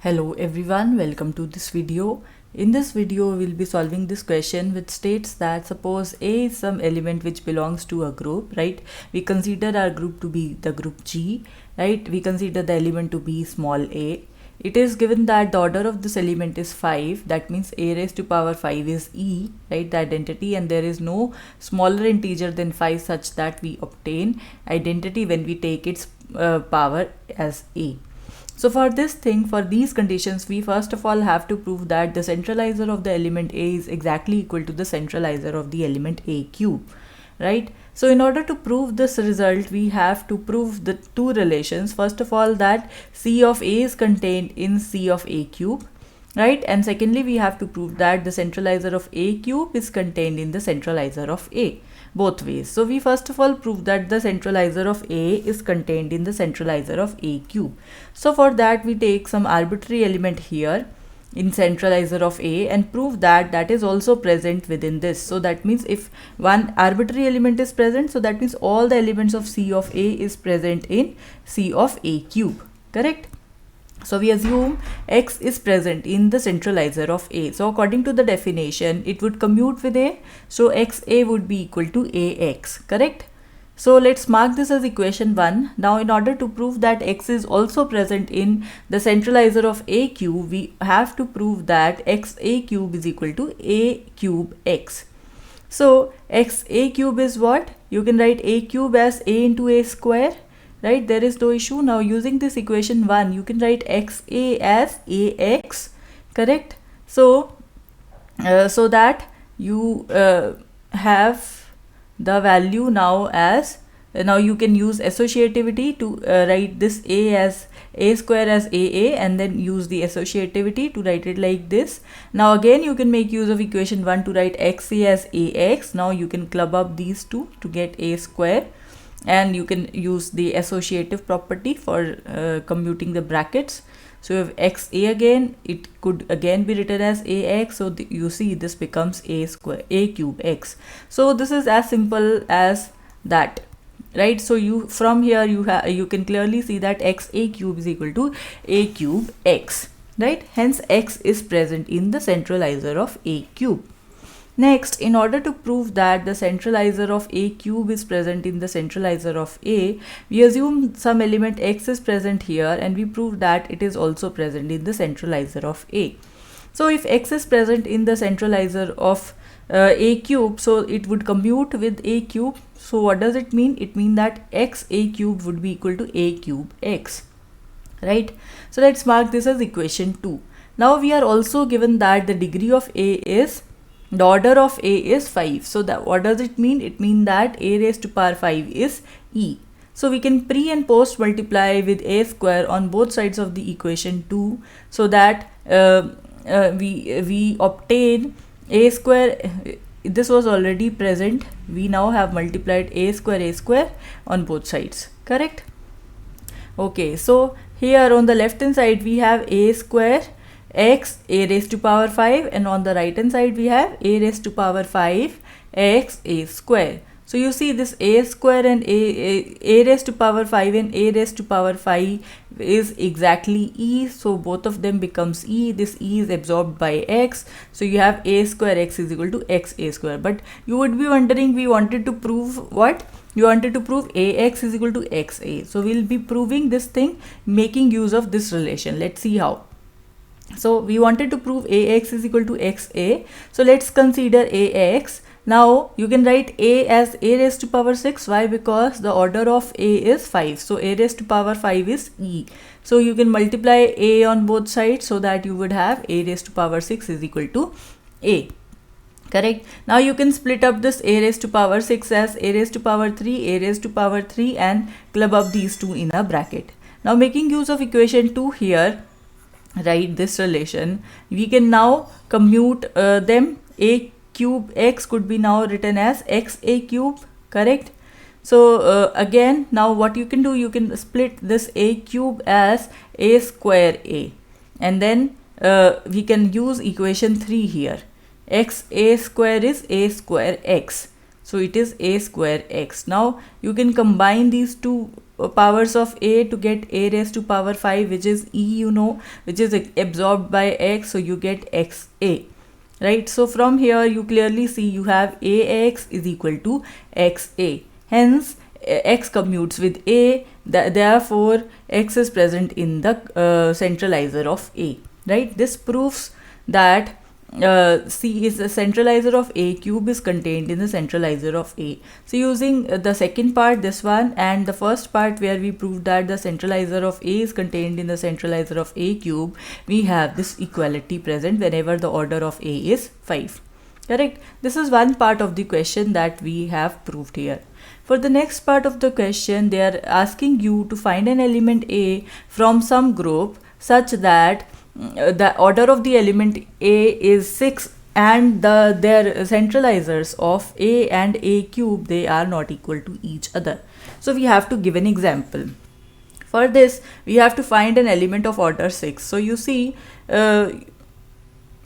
Hello everyone, welcome to this video. In this video, we'll be solving this question which states that suppose A is some element which belongs to a group, right? We consider our group to be the group G, right? We consider the element to be small a. It is given that the order of this element is 5, that means a raised to power 5 is e, right, the identity, and there is no smaller integer than 5 such that we obtain identity when we take its power as a. So for this thing, for these conditions, we first of all have to prove that the centralizer of the element A is exactly equal to the centralizer of the element A cube, right? So in order to prove this result, we have to prove the two relations. First of all, that C of A is contained in C of A cube, right? And secondly, we have to prove that the centralizer of A cube is contained in the centralizer of A, both ways. So we first of all prove that the centralizer of A is contained in the centralizer of A cube. So for that, we take some arbitrary element here in centralizer of A and prove that that is also present within this. So that means if one arbitrary element is present, so that means all the elements of C of A is present in C of A cube, correct? So we assume x is present in the centralizer of A. So according to the definition, it would commute with A. So xa would be equal to ax, correct? So let's mark this as equation 1. Now in order to prove that x is also present in the centralizer of A cube, we have to prove that xa cube is equal to a cube x. So xa cube is what? You can write a cube as a into a square, right? There is no issue. Now using this equation 1, you can write xa as ax, correct? So so that you have the value now as now you can use associativity to write this a as a square as aa, and then use the associativity to write it like this. Now again you can make use of equation 1 to write xa as ax. Now you can club up these two to get a square, and you can use the associative property for commuting the brackets. So if xa again, it could again be written as ax. So you see this becomes a square, a cube x. So this is as simple as that, right? So you from here you can clearly see that xa cube is equal to a cube x, right? Hence x is present in the centralizer of A cube. Next, in order to prove that the centralizer of A cube is present in the centralizer of A, we assume some element x is present here, and we prove that it is also present in the centralizer of A. So if x is present in the centralizer of A cube, so it would commute with A cube. So what does it mean? It means that x A cube would be equal to A cube x, right? So let's mark this as equation 2. Now we are also given that the degree of A is, the order of A is 5. So that what does it mean? It means that a raised to power 5 is e. So we can pre and post multiply with a square on both sides of the equation 2, so that we obtain a square. This was already present. We now have multiplied a square on both sides, correct? Okay, so here on the left hand side we have a square x a raised to power 5, and on the right hand side we have a raised to power 5 x a square. So you see this a square and a raised to power 5 and a raised to power 5 is exactly e. So both of them becomes e. This e is absorbed by x. So you have a square x is equal to x a square. But you would be wondering, we wanted to prove what? You wanted to prove ax is equal to xa. So we'll be proving this thing making use of this relation. Let's see how. So we wanted to prove ax is equal to xa. So let's consider ax. Now you can write a as a raised to power 6. Why? Because the order of a is 5. So a raised to power 5 is e. So you can multiply a on both sides, so that you would have a raised to power 6 is equal to a. Correct. Now you can split up this a raised to power 6 as a raised to power 3, a raised to power 3, and club up these two in a bracket. Now making use of equation 2 here, write this relation, we can now commute them. A cube x could be now written as x a cube, correct? So again, now what you can do, you can split this a cube as a square a, and then we can use equation 3 here. X a square is a square x, so it is a square x. Now you can combine these two powers of a to get a raised to power 5, which is e, you know, which is absorbed by x, so you get xa, right? So from here you clearly see you have ax is equal to xa, hence x commutes with a, therefore x is present in the centralizer of a, right? This proves that C is the centralizer of A, cube is contained in the centralizer of A. So using the second part, this one, and the first part where we proved that the centralizer of A is contained in the centralizer of A cube, we have this equality present whenever the order of A is 5. Correct? This is one part of the question that we have proved here. For the next part of the question, they are asking you to find an element A from some group such that the order of the element A is 6 and their centralizers of A and A cube, they are not equal to each other. So we have to give an example. For this, we have to find an element of order 6. So you see,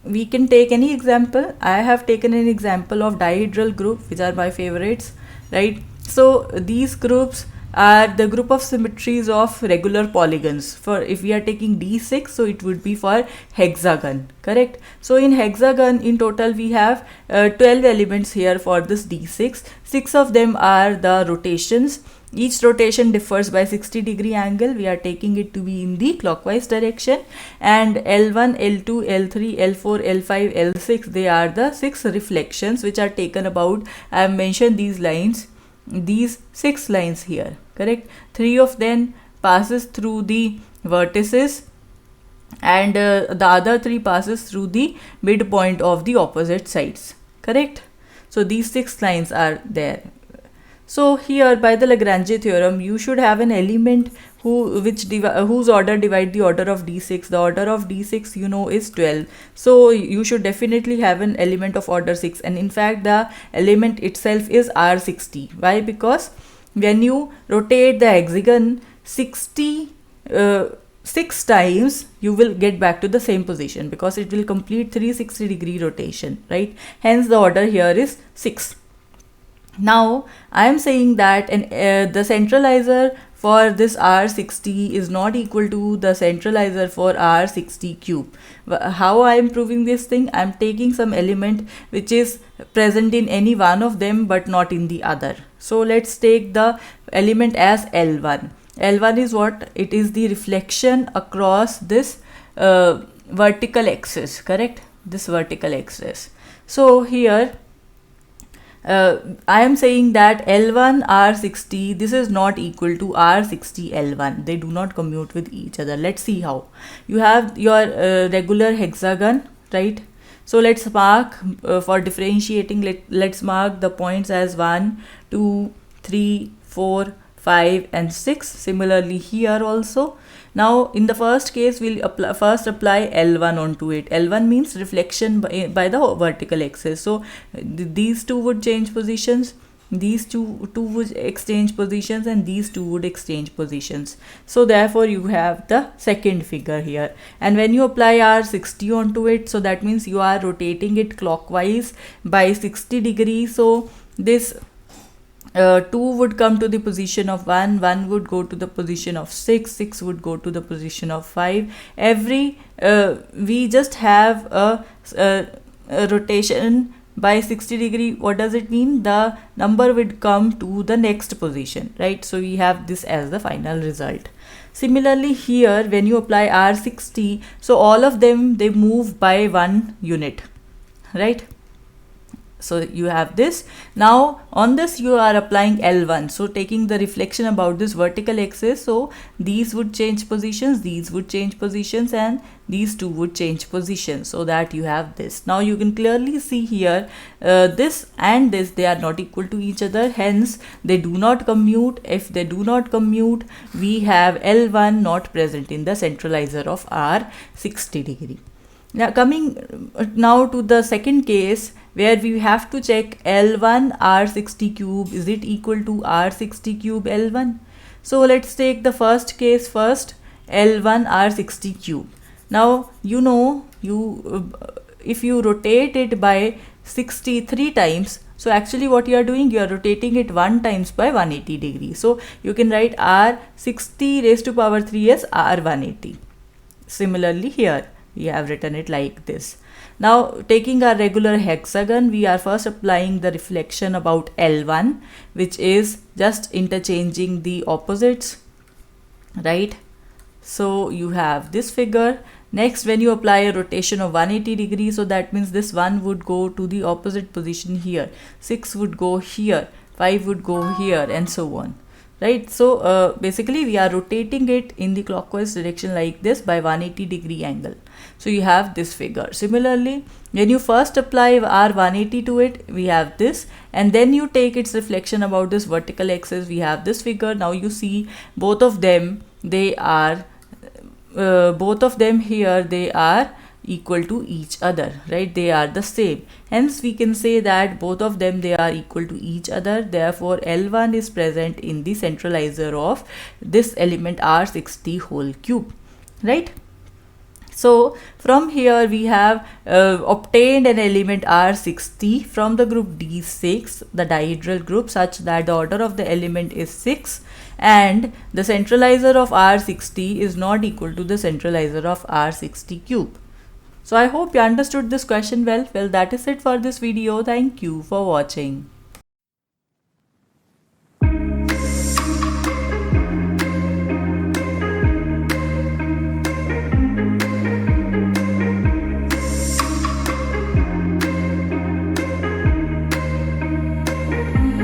we can take any example. I have taken an example of dihedral group, which are my favorites, right? So these groups are the group of symmetries of regular polygons. For if we are taking D6, so it would be for hexagon, correct? So in hexagon, in total we have 12 elements here for this D6. 6 of them are the rotations. Each rotation differs by 60-degree angle. We are taking it to be in the clockwise direction. And L1, L2, L3, L4, L5, L6, they are the 6 reflections which are taken about. I have mentioned these lines, these 6 lines here, correct? 3 of them passes through the vertices and the other 3 passes through the midpoint of the opposite sides, correct? So these 6 lines are there. So here by the Lagrange theorem, you should have an element whose order divide the order of D6. The order of D6, you know, is 12. So you should definitely have an element of order 6. And in fact, the element itself is R60. Why? Because when you rotate the hexagon 6 times, you will get back to the same position because it will complete 360-degree rotation, right? Hence the order here is 6. Now I am saying that the centralizer for this R60 is not equal to the centralizer for R60 cube. How I am proving this thing? I am taking some element which is present in any one of them but not in the other. So let's take the element as L1. L1 is what? It is the reflection across this vertical axis, correct? This vertical axis. So here I am saying that L1 R60, this is not equal to R60 L1. They do not commute with each other. Let's see how. You have your regular hexagon, right? So let's mark for differentiating, let's mark the points as 1, 2, 3, 4, 5 and 6. Similarly here also. Now in the first case, we'll first apply L1 onto it. L1 means reflection by the vertical axis. So these two would change positions, these two would exchange positions, and these two would exchange positions. So therefore you have the second figure here. And when you apply R60 onto it, so that means you are rotating it clockwise by 60 degrees. So this 2 would come to the position of 1, 1 would go to the position of 6, 6 would go to the position of 5. We just have a rotation by 60 degree. What does it mean? The number would come to the next position, right? So we have this as the final result. Similarly here, when you apply R60, so all of them, they move by 1 unit, right? So you have this. Now on this you are applying L1. So taking the reflection about this vertical axis, so these would change positions, these would change positions, and these two would change positions, so that you have this. Now you can clearly see here this and this, they are not equal to each other, hence they do not commute. If they do not commute, we have L1 not present in the centralizer of R60 degree. Now coming now to the second case, where we have to check L1 R60 cube, is it equal to R60 cube L1? So let's take the first case first, L1 R60 cube. Now you know, if you rotate it by 63 times. So actually what you are doing, you are rotating it 1 times by 180 degrees. So you can write R 60 raised to power 3 as R 180. Similarly here we have written it like this. Now taking our regular hexagon, we are first applying the reflection about L1, which is just interchanging the opposites, right? So you have this figure. Next, when you apply a rotation of 180 degrees, so that means this 1 would go to the opposite position here, 6 would go here, 5 would go here, and so on, right? So basically we are rotating it in the clockwise direction like this by 180 degree angle. So you have this figure. Similarly, when you first apply R 180 to it, we have this, and then you take its reflection about this vertical axis, we have this figure. Now you see both of them, they are both of them here, they are equal to each other, right? They are the same. Hence we can say that both of them, they are equal to each other. Therefore L1 is present in the centralizer of this element R60 whole cube, right? So from here we have obtained an element R60 from the group D6, the dihedral group, such that the order of the element is 6 and the centralizer of R60 is not equal to the centralizer of R60 cube. So I hope you understood this question well. Well, that is it for this video. Thank you for watching.